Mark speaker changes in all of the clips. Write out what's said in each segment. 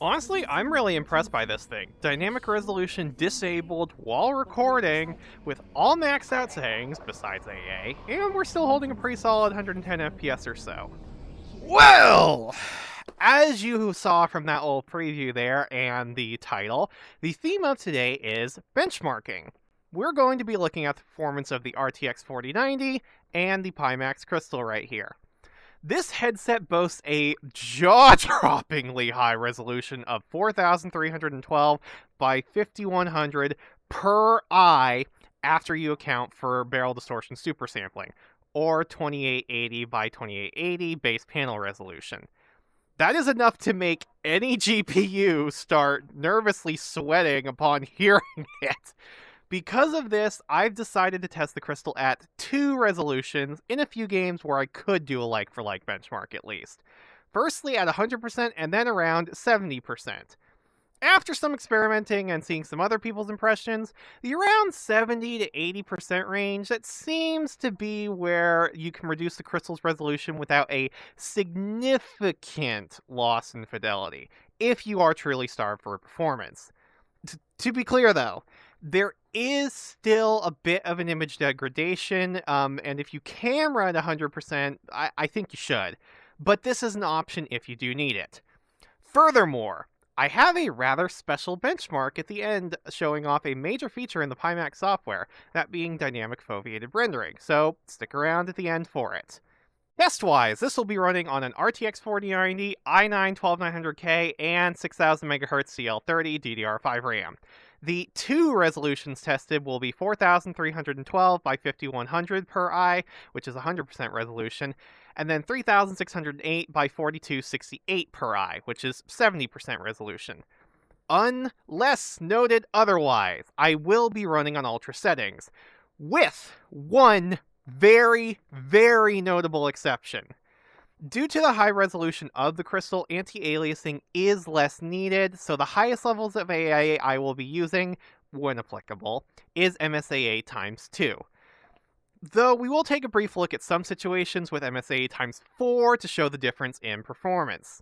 Speaker 1: Honestly, I'm really impressed by this thing. Dynamic resolution disabled while recording with all maxed out settings besides AA, and we're still holding a pretty solid 110 FPS or so. Well, as you saw from that little preview there and the title, the theme of today is benchmarking. We're going to be looking at the performance of the RTX 4090 and the Pimax Crystal right here. This headset boasts a jaw-droppingly high resolution of 4312 by 5100 per eye after you account for barrel distortion supersampling, or 2880 by 2880 base panel resolution. That is enough to make any GPU start nervously sweating upon hearing it. Because of this, I've decided to test the Crystal at 2 resolutions in a few games where I could do a like-for-like benchmark at least. Firstly at 100% and then around 70%. After some experimenting and seeing some other people's impressions, the around 70 to 80% range, that seems to be where you can reduce the Crystal's resolution without a significant loss in fidelity, if you are truly starved for performance. To be clear though, there is still a bit of an image degradation, and if you can run 100%, I think you should. But this is an option if you do need it. Furthermore, I have a rather special benchmark at the end showing off a major feature in the Pimax software, that being dynamic foveated rendering, so stick around at the end for it. Test-wise, this will be running on an RTX 4090, i9 12900K, and 6000 MHz CL30 DDR5 RAM. The 2 resolutions tested will be 4312 by 5100 per eye, which is 100% resolution, and then 3608 by 4268 per eye, which is 70% resolution. Unless noted otherwise, I will be running on ultra settings, with one very, very notable exception. Due to the high resolution of the Crystal, anti-aliasing is less needed, so the highest levels of AA I will be using, when applicable, is MSAA times 2. Though we will take a brief look at some situations with MSAA times 4 to show the difference in performance.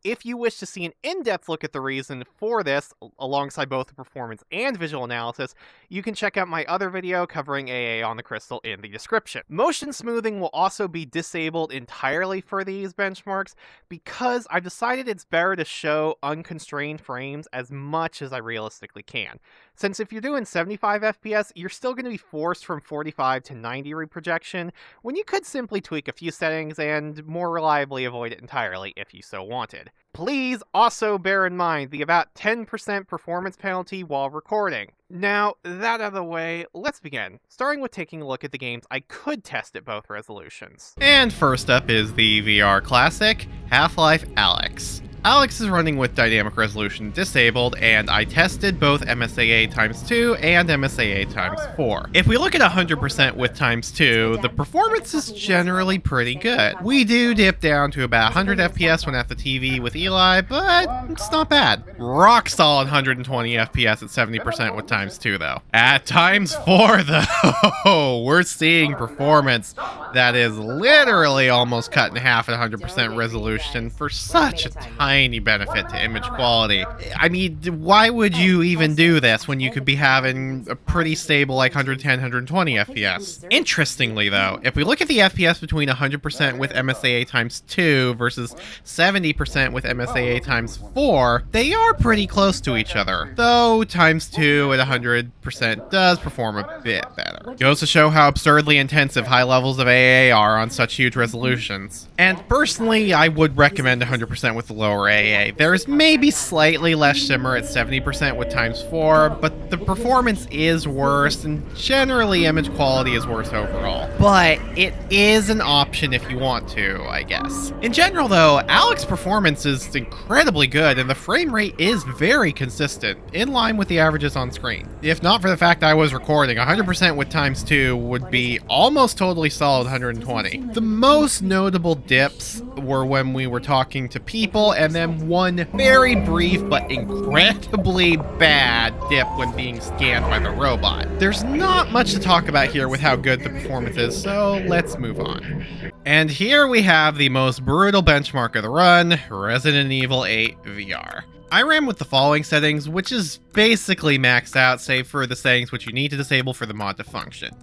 Speaker 1: If you wish to see an in-depth look at the reason for this, alongside both the performance and visual analysis, you can check out my other video covering AA on the Crystal in the description. Motion smoothing will also be disabled entirely for these benchmarks, because I've decided it's better to show unconstrained frames as much as I realistically can. Since if you're doing 75 FPS, you're still going to be forced from 45 to 90 reprojection, when you could simply tweak a few settings and more reliably avoid it entirely if you so wanted. Please also bear in mind the about 10% performance penalty while recording. Now, that out of the way, let's begin, starting with taking a look at the games I could test at both resolutions. And first up is the VR classic, Half-Life Alyx. Alyx is running with dynamic resolution disabled, and I tested both MSAA times 2 and MSAA times 4. If we look at 100% with times 2, the performance is generally pretty good. We do dip down to about 100 FPS when at the TV with Eli, but it's not bad. Rock solid 120 FPS at 70% with times 2 though. At times 4 though, we're seeing performance that is literally almost cut in half at 100% resolution for such a tiny benefit to image quality. I mean, why would you even do this when you could be having a pretty stable like 110, 120 FPS? Interestingly though, if we look at the FPS between 100% with MSAA times 2 versus 70% with MSAA times 4, they are pretty close to each other, though times 2 at 100% does perform a bit better. Goes to show how absurdly intensive high levels of AA are on such huge resolutions. And personally, I would recommend 100% with the lower AA. There's maybe slightly less shimmer at 70% with times 4, but the performance is worse, and generally image quality is worse overall. But it is an option if you want to, I guess. In general though, Alyx performance is incredibly good, and the frame rate is very consistent, in line with the averages on screen. If not for the fact I was recording, 100% with times 2 would be almost totally solid 120. The most notable dips were when we were talking to people, and then one very brief but incredibly bad dip when being scanned by the robot. There's not much to talk about here with how good the performance is, so let's move on. And here we have the most brutal benchmark of the run, Resident Evil 8 VR. I ran with the following settings, which is basically maxed out, save for the settings which you need to disable for the mod to function.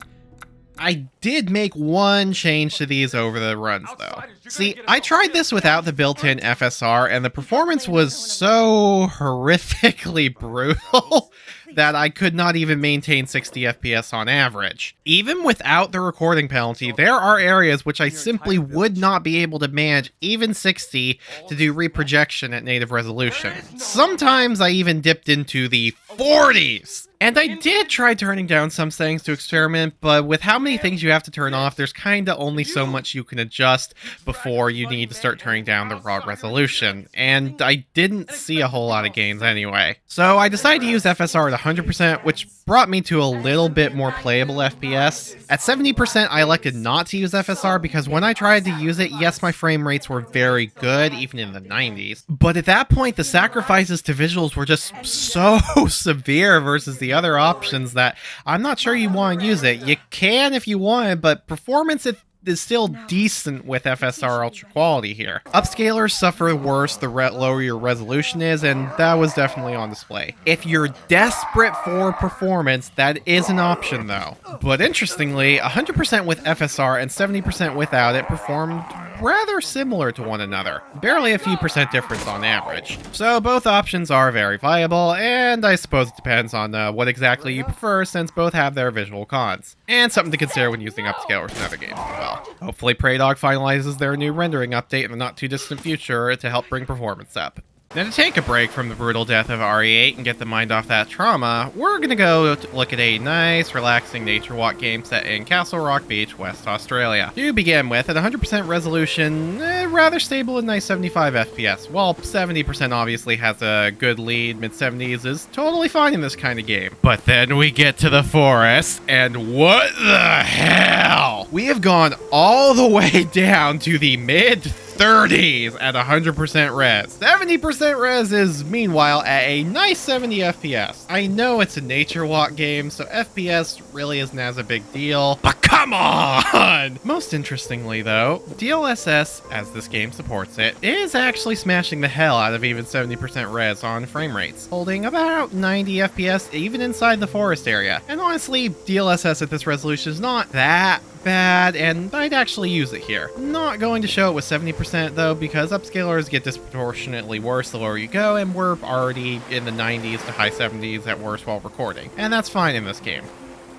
Speaker 1: I did make one change to these over the runs, though. See, I tried this without the built-in FSR, and the performance was so horrifically brutal that I could not even maintain 60 FPS on average. Even without the recording penalty, there are areas which I simply would not be able to manage even 60 to do reprojection at native resolution. Sometimes I even dipped into the 40s! And I did try turning down some settings to experiment, but with how many things you have to turn off, there's kinda only so much you can adjust before you need to start turning down the raw resolution, and I didn't see a whole lot of gains anyway. So I decided to use FSR at 100%, which brought me to a little bit more playable FPS. At 70%, I elected not to use FSR because when I tried to use it, yes, my frame rates were very good, even in the 90s, but at that point, the sacrifices to visuals were just so severe versus the other options that I'm not sure you want to use it. You can if you want, but performance is still decent with FSR Ultra Quality here. Upscalers suffer worse the lower your resolution is, and that was definitely on display. If you're desperate for performance, that is an option though. But interestingly, 100% with FSR and 70% without it performed rather similar to one another. Barely a few percent difference on average. So both options are very viable, and I suppose it depends on what exactly you prefer, since both have their visual cons. And something to consider when using upscalers in other games as well. Hopefully Praydog finalizes their new rendering update in the not too distant future to help bring performance up. Now, to take a break from the brutal death of RE8 and get the mind off that trauma, we're gonna go look at a nice, relaxing nature walk game set in Castle Rock Beach, West Australia. To begin with, at 100% resolution, rather stable and nice 75 FPS. While 70% obviously has a good lead, mid-70s is totally fine in this kind of game. But then we get to the forest, and what the hell? We have gone all the way down to the mid-30s at 100% res. 70% res is, meanwhile, at a nice 70 FPS. I know it's a nature walk game, so FPS really isn't as a big deal, but come on! Most interestingly, though, DLSS, as this game supports it, is actually smashing the hell out of even 70% res on frame rates, holding about 90 FPS even inside the forest area. And honestly, DLSS at this resolution is not that bad, and I'd actually use it here. Not going to show it with 70% though, because upscalers get disproportionately worse the lower you go, and we're already in the 90s to high 70s at worst while recording, and that's fine in this game.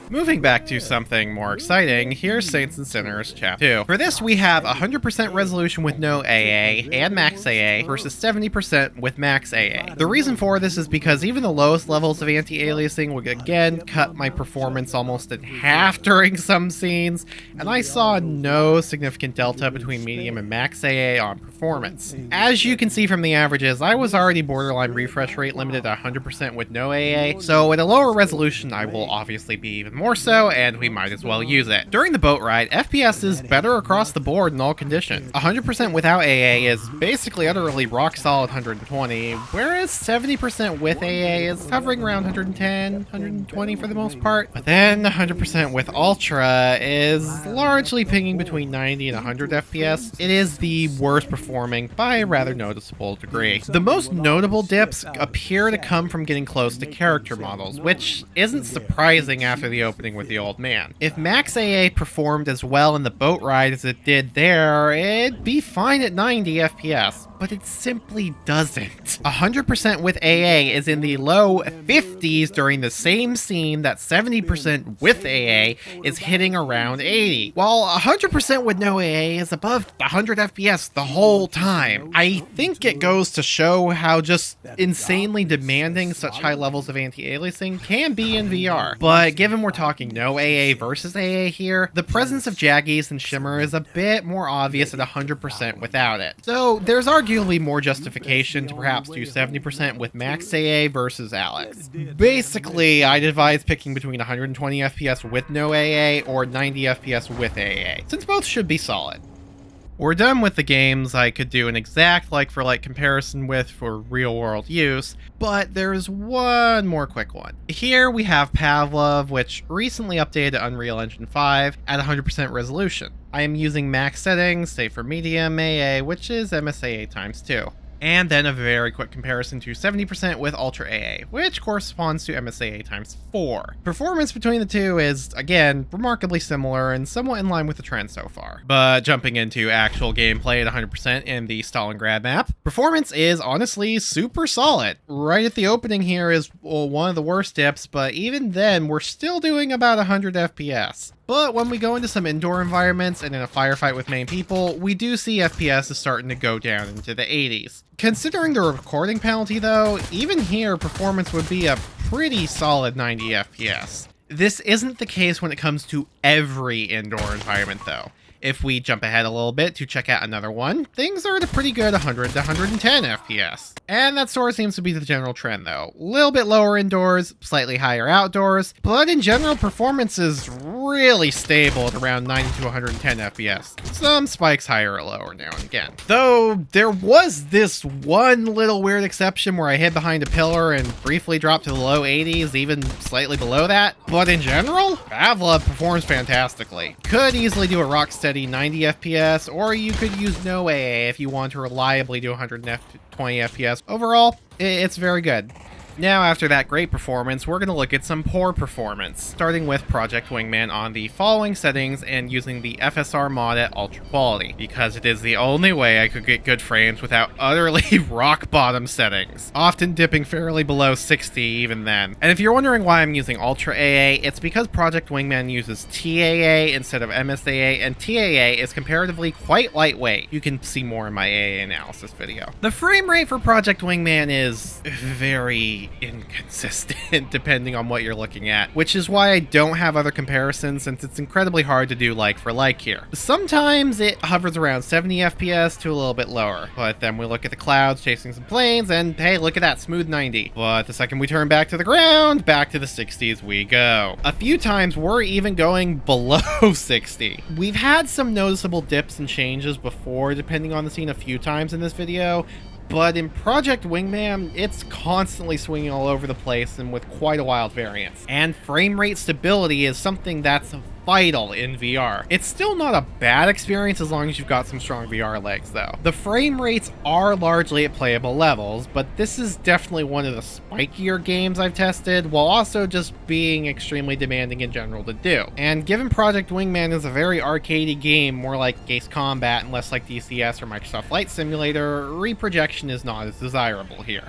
Speaker 1: Moving back to something more exciting, here's Saints and Sinners Chapter 2. For this, we have 100% resolution with no AA and max AA versus 70% with max AA. The reason for this is because even the lowest levels of anti-aliasing would again cut my performance almost in half during some scenes, and I saw no significant delta between medium and max AA on performance. As you can see from the averages, I was already borderline refresh rate limited at 100% with no AA, so at a lower resolution I will obviously be even more so, and we might as well use it. During the boat ride, FPS is better across the board in all conditions. 100% without AA is basically utterly rock solid 120, whereas 70% with AA is hovering around 110, 120 for the most part. But then 100% with Ultra is largely pinging between 90 and 100 FPS. It is the worst performing by a rather noticeable degree. The most notable dips appear to come from getting close to character models, which isn't surprising after the opening with the old man. If max AA performed as well in the boat ride as it did there, it'd be fine at 90 FPS, but it simply doesn't. 100% with AA is in the low 50s during the same scene that 70% with AA is hitting around 80, while 100% with no AA is above 100 FPS the whole time. I think it goes to show how just insanely demanding such high levels of anti-aliasing can be in VR, but given we're talking no AA versus AA here, the presence of jaggies and shimmer is a bit more obvious at 100% without it. So there's arguably more justification to perhaps do 70% with max AA versus Alyx. Basically, I'd advise picking between 120 FPS with no AA or 90 FPS with AA, since both should be solid. We're done with the games I could do an exact like-for-like comparison with for real-world use, but there's one more quick one. Here we have Pavlov, which recently updated to Unreal Engine 5 at 100% resolution. I am using max settings, save for medium AA, which is MSAA times 2. And then a very quick comparison to 70% with Ultra AA, which corresponds to MSAA times 4. Performance between the two is, again, remarkably similar and somewhat in line with the trend so far. But jumping into actual gameplay at 100% in the Stalingrad map, performance is honestly super solid. Right at the opening here is one of the worst dips, but even then we're still doing about 100 FPS. But when we go into some indoor environments and in a firefight with main people, we do see FPS is starting to go down into the 80s. Considering the recording penalty though, even here performance would be a pretty solid 90 FPS. This isn't the case when it comes to every indoor environment though. If we jump ahead a little bit to check out another one, things are at a pretty good 100 to 110 FPS. And that sort of seems to be the general trend though. A little bit lower indoors, slightly higher outdoors, but in general performance is really stable at around 90 to 110 FPS. Some spikes higher or lower now and again. Though there was this one little weird exception where I hid behind a pillar and briefly dropped to the low 80s, even slightly below that. But in general, Pavlov performs fantastically. Could easily do a rock steady 90 FPS, or you could use no AA if you want to reliably do 120 FPS. Overall, it's very good. Now, after that great performance, we're going to look at some poor performance, starting with Project Wingman on the following settings and using the FSR mod at ultra quality, because it is the only way I could get good frames without utterly rock bottom settings, often dipping fairly below 60 even then. And if you're wondering why I'm using Ultra AA, it's because Project Wingman uses TAA instead of MSAA, and TAA is comparatively quite lightweight. You can see more in my AA analysis video. The frame rate for Project Wingman is very inconsistent depending on what you're looking at, which is why I don't have other comparisons since it's incredibly hard to do like for like here. Sometimes it hovers around 70 FPS to a little bit lower, but then we look at the clouds chasing some planes and hey, look at that, smooth 90. But the second we turn back to the ground, back to the 60s we go. A few times we're even going below 60. We've had some noticeable dips and changes before depending on the scene a few times in this video, but in Project Wingman, it's constantly swinging all over the place and with quite a wild variance. And frame rate stability is something that's vital in VR. It's still not a bad experience as long as you've got some strong VR legs though. The frame rates are largely at playable levels, but this is definitely one of the spikier games I've tested, while also just being extremely demanding in general to do. And given Project Wingman is a very arcadey game, more like Ace Combat and less like DCS or Microsoft Flight Simulator, reprojection is not as desirable here.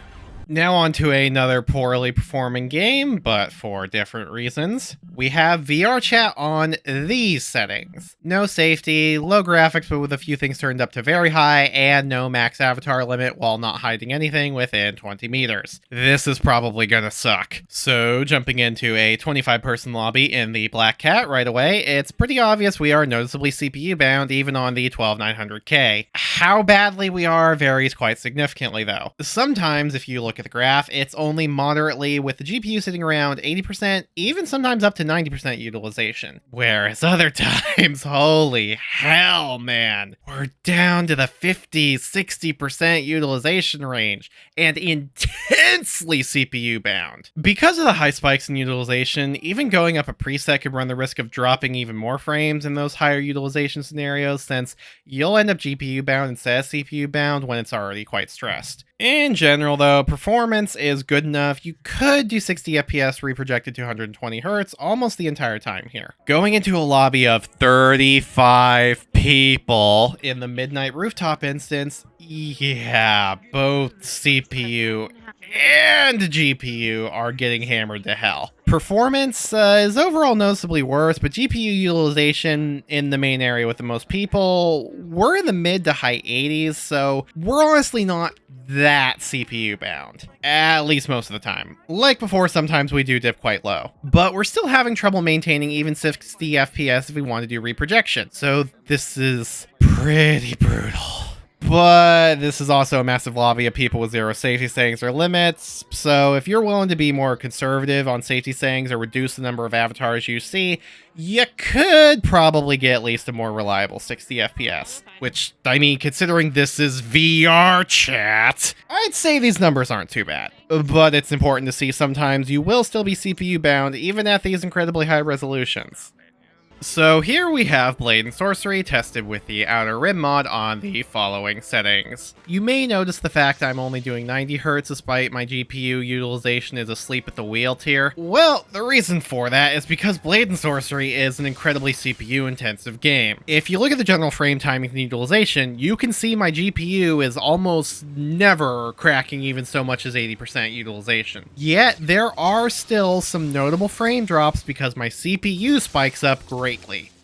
Speaker 1: Now on to another poorly performing game, but for different reasons. We have VRChat on these settings. No safety, low graphics but with a few things turned up to very high, and no max avatar limit while not hiding anything within 20 meters. This is probably gonna suck. So jumping into a 25-person lobby in the Black Cat right away, it's pretty obvious we are noticeably CPU bound even on the 12900K. How badly we are varies quite significantly though. Sometimes if you look at the graph, it's only moderately with the GPU sitting around 80%, even sometimes up to 90% utilization. Whereas other times, holy hell, man, we're down to the 50, 60% utilization range and intensely CPU bound. Because of the high spikes in utilization, even going up a preset could run the risk of dropping even more frames in those higher utilization scenarios, since you'll end up GPU bound instead of CPU bound when it's already quite stressed. In general though, performance is good enough. You could do 60 FPS reprojected to 120 Hz almost the entire time here. Going into a lobby of 35 people in the Midnight Rooftop instance, yeah, both CPU and GPU are getting hammered to hell. Performance is overall noticeably worse, but GPU utilization in the main area with the most people, we're in the mid to high 80s, so we're honestly not that CPU bound, at least most of the time. Like before, sometimes we do dip quite low, but we're still having trouble maintaining even 60 FPS if we want to do reprojection, so this is pretty brutal. But this is also a massive lobby of people with zero safety settings or limits, so if you're willing to be more conservative on safety settings or reduce the number of avatars you see, you could probably get at least a more reliable 60 FPS. Which, I mean, considering this is VRChat, I'd say these numbers aren't too bad. But it's important to see sometimes you will still be CPU bound even at these incredibly high resolutions. So here we have Blade and Sorcery tested with the Outer Rim mod on the following settings. You may notice the fact I'm only doing 90Hz despite my GPU utilization is asleep at the wheel tier. Well, the reason for that is because Blade and Sorcery is an incredibly CPU intensive game. If you look at the general frame timing and utilization, you can see my GPU is almost never cracking even so much as 80% utilization. Yet there are still some notable frame drops because my CPU spikes up greatly.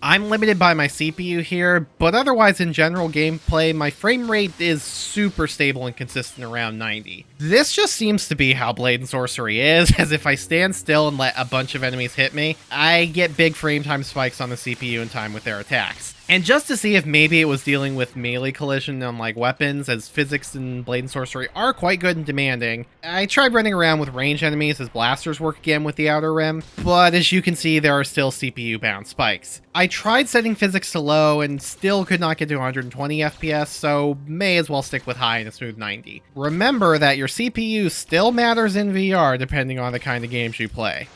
Speaker 1: I'm limited by my CPU here, but otherwise in general gameplay, my frame rate is super stable and consistent around 90. This just seems to be how Blade and Sorcery is, as if I stand still and let a bunch of enemies hit me, I get big frame time spikes on the CPU in time with their attacks. And just to see if maybe it was dealing with melee collision on like weapons, as physics in Blade and Sorcery are quite good and demanding, I tried running around with ranged enemies as blasters work again with the Outer Rim, but as you can see there are still CPU bound spikes. I tried setting physics to low and still could not get to 120 FPS, so may as well stick with high and a smooth 90. Remember that your CPU still matters in VR depending on the kind of games you play.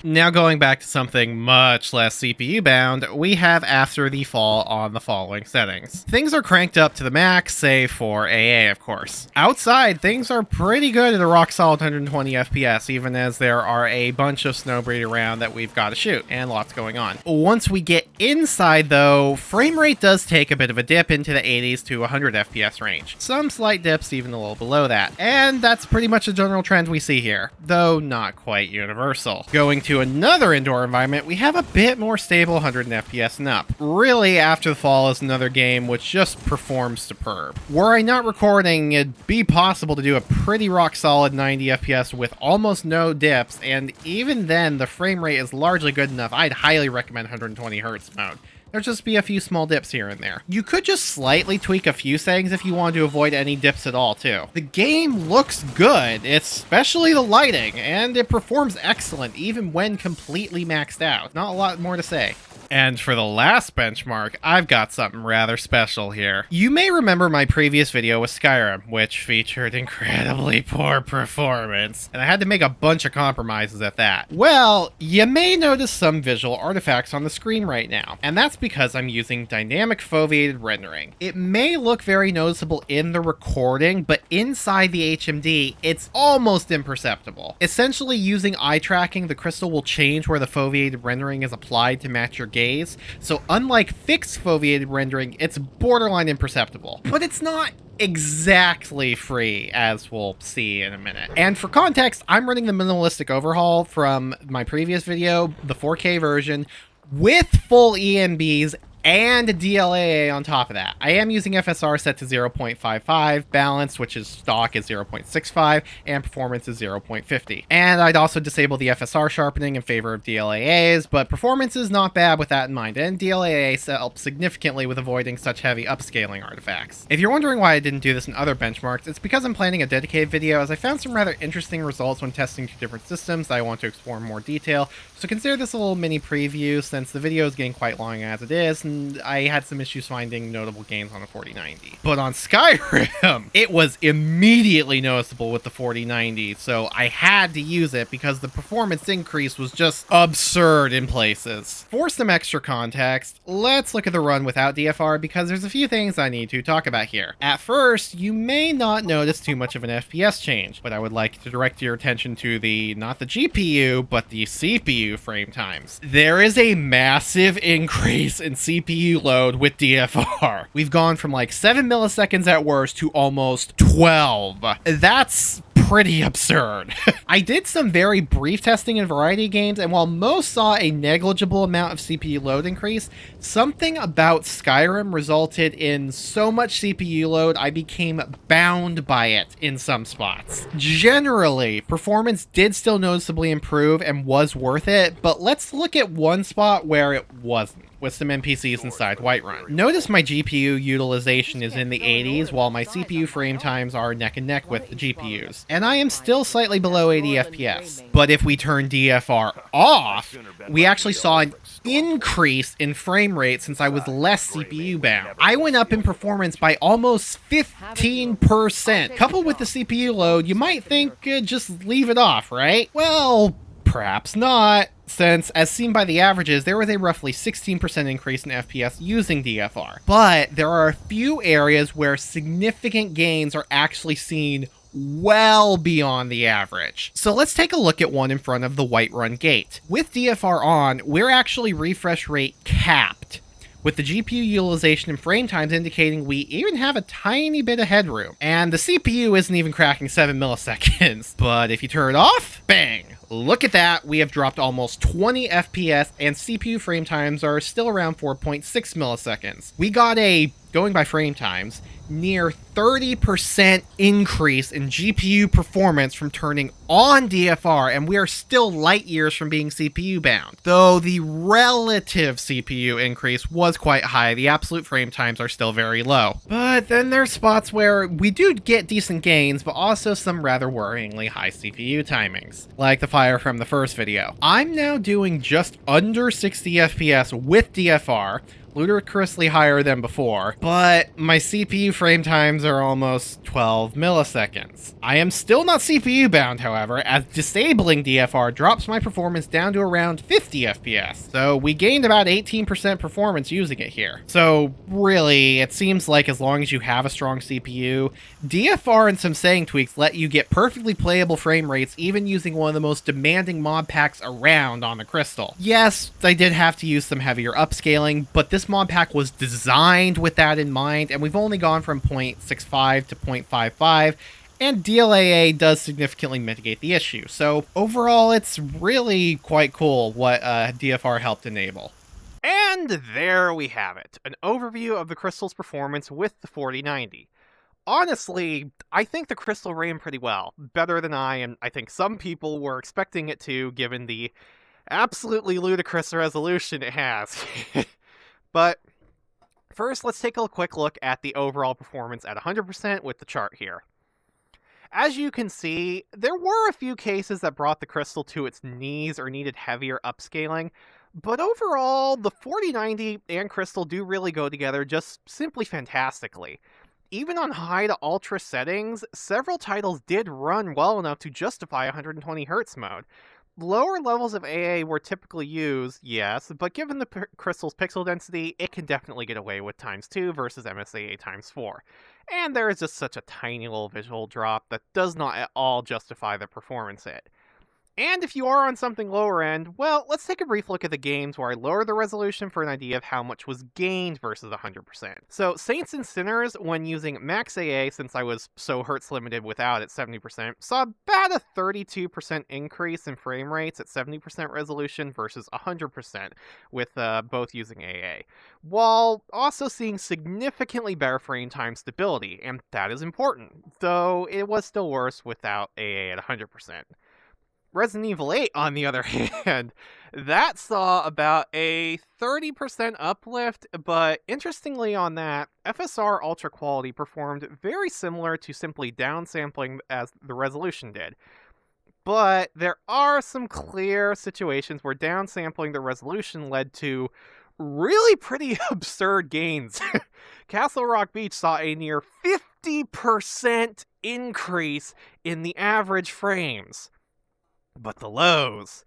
Speaker 1: Now going back to something much less CPU bound, we have After the Fall on the following settings. Things are cranked up to the max, save for AA of course. Outside, things are pretty good at a rock solid 120 FPS, even as there are a bunch of snowbreed around that we've got to shoot, and lots going on. Once we get inside though, frame rate does take a bit of a dip into the 80s to 100 FPS range. Some slight dips even a little below that, and that's pretty much the general trend we see here, though not quite universal. Going to another indoor environment, we have a bit more stable 100 FPS and up. Really, After the Fall is another game which just performs superb. Were I not recording, it'd be possible to do a pretty rock solid 90 FPS with almost no dips, and even then the frame rate is largely good enough. I'd highly recommend 120 Hz mode. There'll just be a few small dips here and there. You could just slightly tweak a few settings if you want to avoid any dips at all, too. The game looks good, especially the lighting, and it performs excellent even when completely maxed out. Not a lot more to say. And for the last benchmark, I've got something rather special here. You may remember my previous video with Skyrim, which featured incredibly poor performance, and I had to make a bunch of compromises at that. Well, you may notice some visual artifacts on the screen right now, and that's because I'm using dynamic foveated rendering. It may look very noticeable in the recording, but inside the HMD, it's almost imperceptible. Essentially, using eye tracking, the crystal will change where the foveated rendering is applied to match your gaze. So unlike fixed foveated rendering, it's borderline imperceptible. But it's not exactly free, as we'll see in a minute. And for context, I'm running the minimalistic overhaul from my previous video, the 4K version, with full EMBs and DLAA on top of that. I am using FSR set to 0.55, balance, which is stock, is 0.65, and performance is 0.50. And I'd also disable the FSR sharpening in favor of DLAAs, but performance is not bad with that in mind, and DLAA helps significantly with avoiding such heavy upscaling artifacts. If you're wondering why I didn't do this in other benchmarks, it's because I'm planning a dedicated video, as I found some rather interesting results when testing two different systems that I want to explore in more detail, so consider this a little mini preview since the video is getting quite long as it is, and I had some issues finding notable gains on the 4090. But on Skyrim, it was immediately noticeable with the 4090, so I had to use it because the performance increase was just absurd in places. For some extra context, let's look at the run without DFR because there's a few things I need to talk about here. At first, you may not notice too much of an FPS change, but I would like to direct your attention to not the GPU, but the CPU frame times. There is a massive increase in CPU load with DFR. We've gone from like 7 milliseconds at worst to almost 12. That's pretty absurd. I did some very brief testing in variety of games, and while most saw a negligible amount of CPU load increase, something about Skyrim resulted in so much CPU load I became bound by it in some spots. Generally, performance did still noticeably improve and was worth it, but let's look at one spot where it wasn't, with some NPCs inside Whiterun. Notice my GPU utilization is in the 80s, while my CPU frame times are neck and neck with the GPUs. And I am still slightly below 80 FPS. But if we turn DFR off, we actually saw an increase in frame rate since I was less CPU bound. I went up in performance by almost 15%. Coupled with the CPU load, you might think just leave it off, right? Well, perhaps not. since, as seen by the averages, there was a roughly 16% increase in FPS using DFR. But there are a few areas where significant gains are actually seen well beyond the average. So let's take a look at one in front of the Whiterun gate. With DFR on, we're actually refresh rate capped, with the GPU utilization and frame times indicating we even have a tiny bit of headroom. And the CPU isn't even cracking 7 milliseconds. But if you turn it off, bang! Look at that, we have dropped almost 20 FPS and CPU frame times are still around 4.6 milliseconds. We got a, going by frame times, near 30% increase in GPU performance from turning on DFR, and we are still light years from being CPU bound. Though the relative CPU increase was quite high, the absolute frame times are still very low. But then there's spots where we do get decent gains, but also some rather worryingly high CPU timings, like the fire from the first video. I'm now doing just under 60 FPS with DFR, ludicrously higher than before, but my CPU frame times are almost 12 milliseconds. I am still not CPU bound, however, as disabling DFR drops my performance down to around 50 FPS. So we gained about 18% performance using it here. So really, it seems like as long as you have a strong CPU, DFR and some setting tweaks let you get perfectly playable frame rates even using one of the most demanding mod packs around on the Crystal. Yes, I did have to use some heavier upscaling, but this mod pack was designed with that in mind, and we've only gone from 0.65 to 0.55, and DLAA does significantly mitigate the issue. So overall, it's really quite cool what DFR helped enable. And there we have it, an overview of the Crystal's performance with the 4090. Honestly, I think the Crystal ran pretty well, better than and I think some people were expecting it to, given the absolutely ludicrous resolution it has. But first, let's take a quick look at the overall performance at 100% with the chart here. As you can see, there were a few cases that brought the Crystal to its knees or needed heavier upscaling, but overall, the 4090 and Crystal do really go together just simply fantastically. Even on high to ultra settings, several titles did run well enough to justify 120Hz mode. Lower levels of AA were typically used, yes, but given the Crystal's pixel density, it can definitely get away with ×2 versus MSAA ×4. And there is just such a tiny little visual drop that does not at all justify the performance hit. And if you are on something lower end, well, let's take a brief look at the games where I lower the resolution for an idea of how much was gained versus 100%. So Saints and Sinners, when using max AA, since I was so hertz limited without at 70%, saw about a 32% increase in frame rates at 70% resolution versus 100% with both using AA, while also seeing significantly better frame time stability, and that is important, though it was still worse without AA at 100%. Resident Evil 8, on the other hand, that saw about a 30% uplift, but interestingly on that, FSR Ultra Quality performed very similar to simply downsampling as the resolution did. But there are some clear situations where downsampling the resolution led to really pretty absurd gains. Castle Rock Beach saw a near 50% increase in the average frames. But the lows,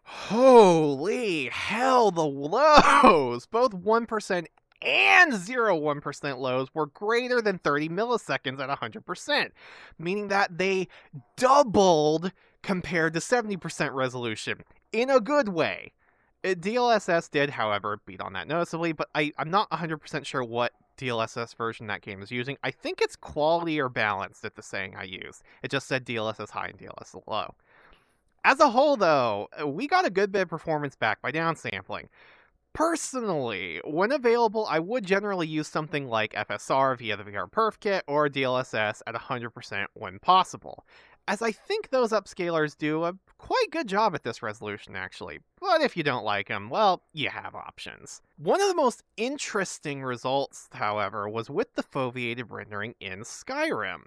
Speaker 1: holy hell, the lows, both 1% and 0.1% lows were greater than 30 milliseconds at 100%, meaning that they doubled compared to 70% resolution, in a good way. DLSS did, however, beat on that noticeably, but I'm not 100% sure what DLSS version that game is using. I think it's quality or balanced at the saying I used. It just said DLSS high and DLSS low. As a whole, though, we got a good bit of performance back by downsampling. Personally, when available, I would generally use something like FSR via the VR Perf Kit or DLSS at 100% when possible, as I think those upscalers do a quite good job at this resolution, actually. But if you don't like them, well, you have options. One of the most interesting results, however, was with the foveated rendering in Skyrim.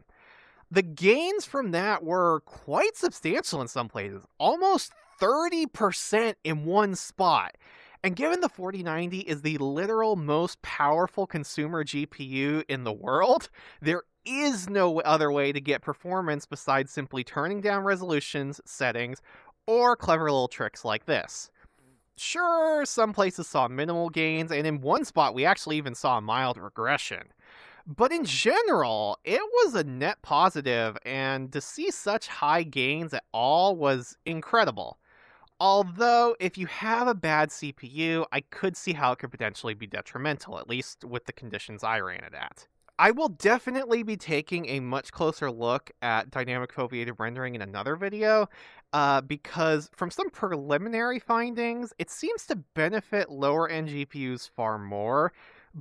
Speaker 1: The gains from that were quite substantial in some places, almost 30% in one spot. And given the 4090 is the literal most powerful consumer GPU in the world, there is no other way to get performance besides simply turning down resolutions, settings, or clever little tricks like this. Sure, some places saw minimal gains, and in one spot we actually even saw a mild regression. But in general, it was a net positive, and to see such high gains at all was incredible. Although, if you have a bad CPU, I could see how it could potentially be detrimental, at least with the conditions I ran it at. I will definitely be taking a much closer look at dynamic foveated rendering in another video, because from some preliminary findings, it seems to benefit lower-end GPUs far more,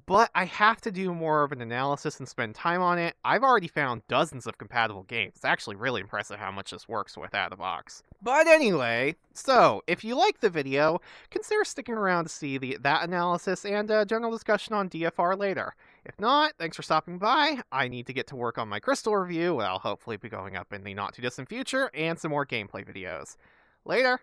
Speaker 1: but I have to do more of an analysis and spend time on it. I've already found dozens of compatible games. It's actually really impressive how much this works with out of the box. But anyway, so if you like the video, consider sticking around to see that analysis and a general discussion on DFR later. If not, thanks for stopping by. I need to get to work on my Crystal review, I'll hopefully be going up in the not too distant future, and some more gameplay videos. Later!